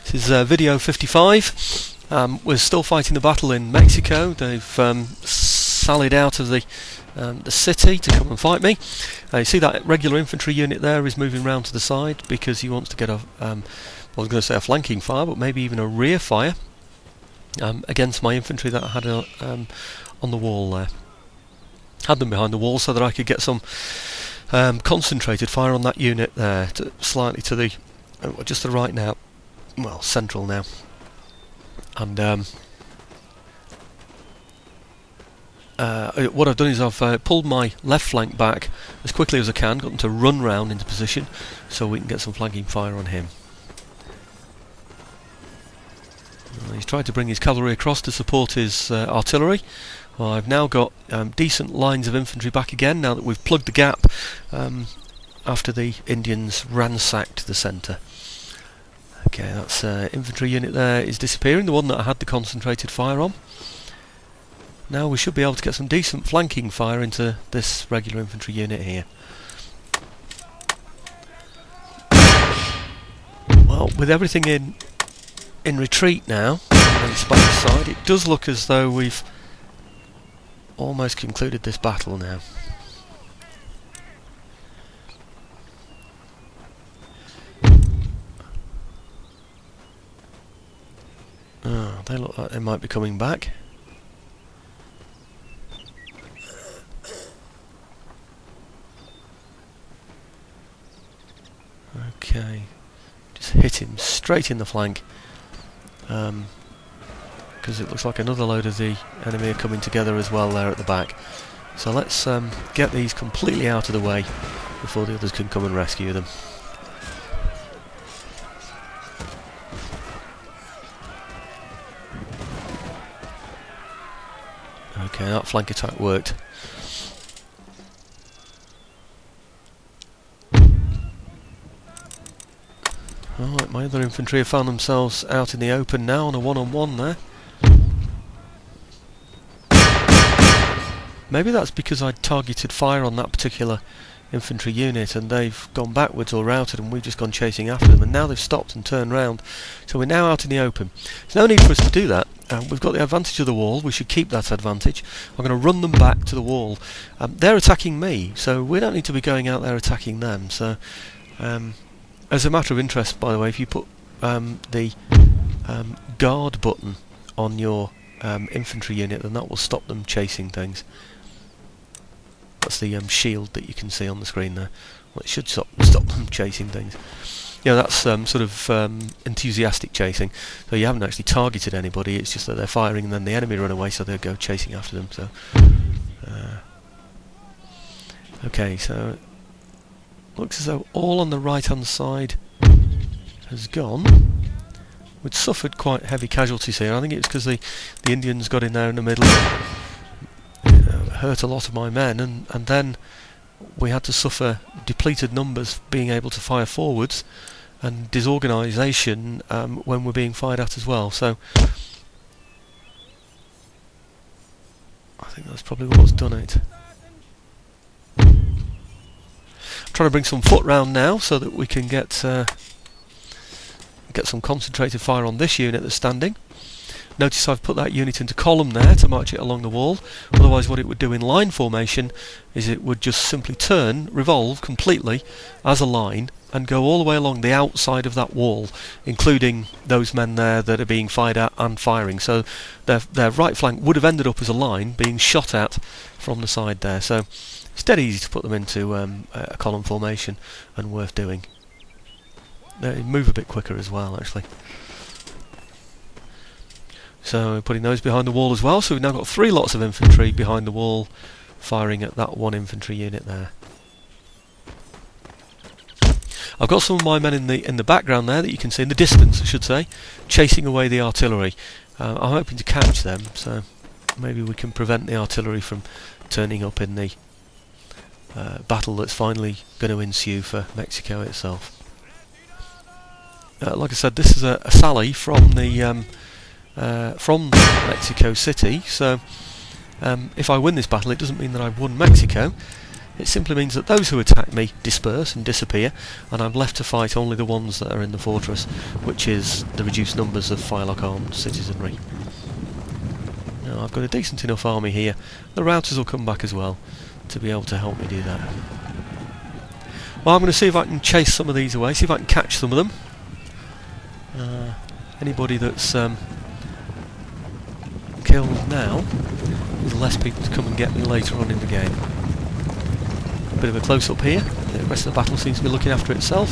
This is video 55. We're still fighting the battle in Mexico. They've sallied out of the city to come and fight me. You see that regular infantry unit there is moving round to the side because he wants to get a, I was going to say a flanking fire, but maybe even a rear fire against my infantry that I had on the wall there. Had them behind the wall so that I could get some concentrated fire on that unit there, slightly to the, just to the right now, well, central now. And what I've done is I've pulled my left flank back as quickly as I can, got them to run round into position so we can get some flanking fire on him. He's tried to bring his cavalry across to support his artillery. Well, I've now got decent lines of infantry back again now that we've plugged the gap after the Indians ransacked the centre. Okay, that's infantry unit there is disappearing, the one that I had the concentrated fire on. Now we should be able to get some decent flanking fire into this regular infantry unit here. Well, with everything in retreat now on the Spanish side, it does look as though we've almost concluded this battle now. Oh, they look like they might be coming back. Okay, just hit him straight in the flank, because it looks like another load of the enemy are coming together as well there at the back. So let's get these completely out of the way before the others can come and rescue them. Okay, that flank attack worked. Alright, my other infantry have found themselves out in the open now on a one-on-one there. Maybe that's because I'd targeted fire on that particular infantry unit and they've gone backwards or routed and we've just gone chasing after them, and now they've stopped and turned round. So we're now out in the open. There's no need for us to do that. We've got the advantage of the wall, we should keep that advantage. I'm going to run them back to the wall. They're attacking me, so we don't need to be going out there attacking them. So, as a matter of interest, by the way, if you put the guard button on your infantry unit, then that will stop them chasing things. That's the shield that you can see on the screen there. Well, it should stop them chasing things. You know, that's sort of enthusiastic chasing. So you haven't actually targeted anybody, it's just that they're firing and then the enemy run away, so they'll go chasing after them. So, okay, so looks as though all on the right hand side has gone. We'd suffered quite heavy casualties here. I think it's because the Indians got in there in the middle and hurt a lot of my men, and then we had to suffer depleted numbers being able to fire forwards and disorganisation when we're being fired at as well. So I think that's probably what's done it. I'm trying to bring some foot round now so that we can get some concentrated fire on this unit that's standing. Notice I've put that unit into column there to march it along the wall. Otherwise what it would do in line formation is it would just simply turn, revolve completely as a line and go all the way along the outside of that wall, including those men there that are being fired at and firing. So their right flank would have ended up as a line being shot at from the side there. So it's dead easy to put them into a column formation and worth doing. They move a bit quicker as well, actually. So we're putting those behind the wall as well. So we've now got 3 lots of infantry behind the wall firing at that one infantry unit there. I've got some of my men in the background there that you can see, in the distance I should say, chasing away the artillery. I'm hoping to catch them, so maybe we can prevent the artillery from turning up in the battle that's finally going to ensue for Mexico itself. Like I said, this is a sally from the from Mexico City, so if I win this battle it doesn't mean that I've won Mexico. It simply means that those who attack me disperse and disappear, and I'm left to fight only the ones that are in the fortress, which is the reduced numbers of firelock armed citizenry. Now, I've got a decent enough army here. The routers will come back as well to be able to help me do that. Well, I'm going to see if I can chase some of these away, see if I can catch some of them. Anybody that's killed now, there's less people to come and get me later on in the game. Bit of a close-up here. The rest of the battle seems to be looking after itself,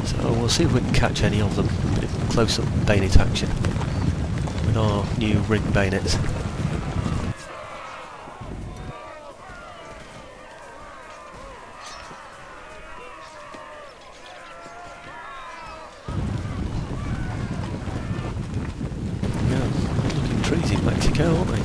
so we'll see if we can catch any of them. Bit of close-up bayonet action with our new ring bayonets. Trees in Mexico, aren't they?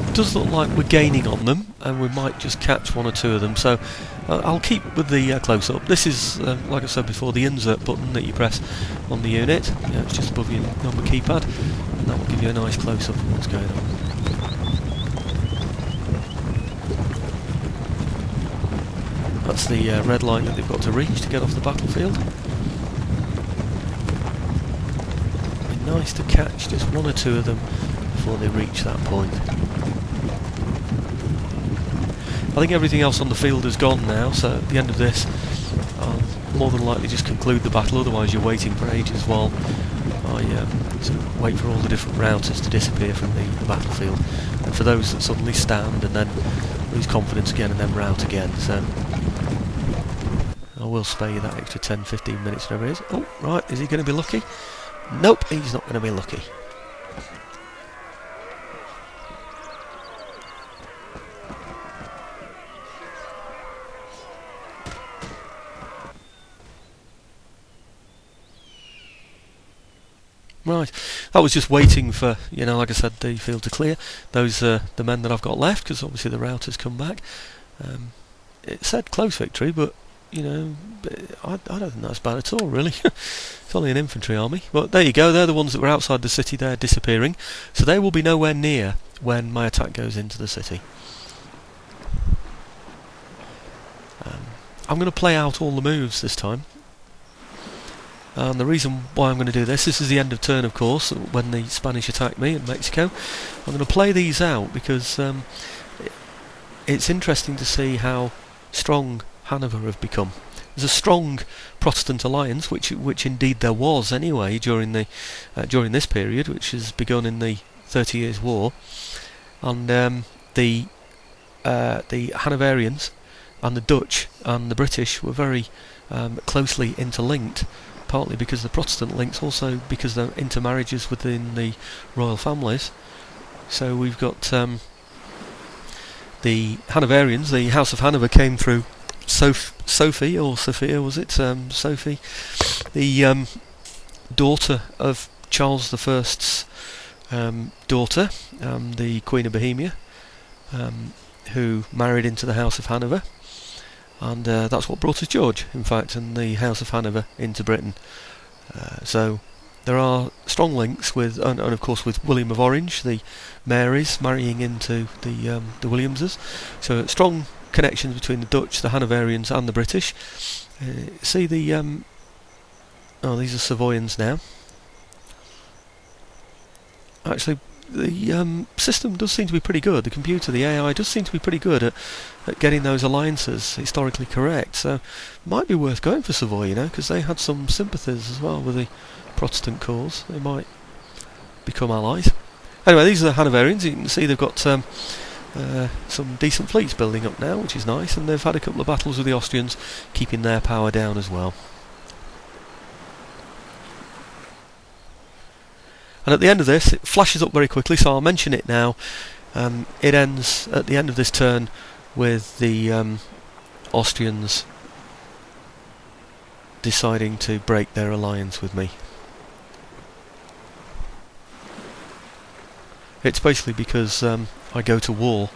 It does look like we're gaining on them, and we might just catch one or two of them, so I'll keep with the close-up. This is, like I said before, the insert button that you press on the unit. Yeah, it's just above your number keypad, and that will give you a nice close-up of what's going on. That's the red line that they've got to reach to get off the battlefield. It'd be nice to catch just one or two of them before they reach that point. I think everything else on the field has gone now, so at the end of this I'll more than likely just conclude the battle, otherwise you're waiting for ages while I sort of wait for all the different routers to disappear from the battlefield, and for those that suddenly stand and then lose confidence again and then rout again. So I will spare you that extra 10-15 minutes, whatever it is. Oh, right, is he going to be lucky? Nope, he's not going to be lucky. Right, that was just waiting for, you know, like I said, the field to clear. Those are the men that I've got left, because obviously the routers come back. It said close victory, but you know, I don't think that's bad at all, really. It's only an infantry army. But there you go, they're the ones that were outside the city, they're disappearing. So they will be nowhere near when my attack goes into the city. I'm going to play out all the moves this time. And the reason why I'm going to do this is the end of turn, of course, when the Spanish attack me in Mexico. I'm going to play these out because it's interesting to see how strong Hanover have become. There's a strong Protestant alliance, which indeed there was anyway during during this period, which has begun in the 30 Years' War, and the Hanoverians and the Dutch and the British were very closely interlinked, partly because of the Protestant links, also because of intermarriages within the royal families. So we've got the Hanoverians, the House of Hanover came through Sophie, or Sophia was it? Sophie, the daughter of Charles I's daughter, the Queen of Bohemia, who married into the House of Hanover, and that's what brought us George, in fact, and the House of Hanover into Britain. So there are strong links with, and of course with William of Orange, the Marys marrying into the Williamses. So strong connections between the Dutch, the Hanoverians and the British. See the oh, these are Savoyans now. Actually, the system does seem to be pretty good. The computer, the AI, does seem to be pretty good at getting those alliances historically correct. So might be worth going for Savoy, you know, because they had some sympathies as well with the Protestant cause. They might become allies. Anyway, these are the Hanoverians. You can see they've got some decent fleets building up now, which is nice, and they've had a couple of battles with the Austrians, keeping their power down as well. And at the end of this, it flashes up very quickly, so I'll mention it now. It ends at the end of this turn with the Austrians deciding to break their alliance with me. It's basically because I go to war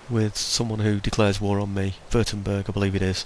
with someone who declares war on me, Wurttemburg, I believe it is.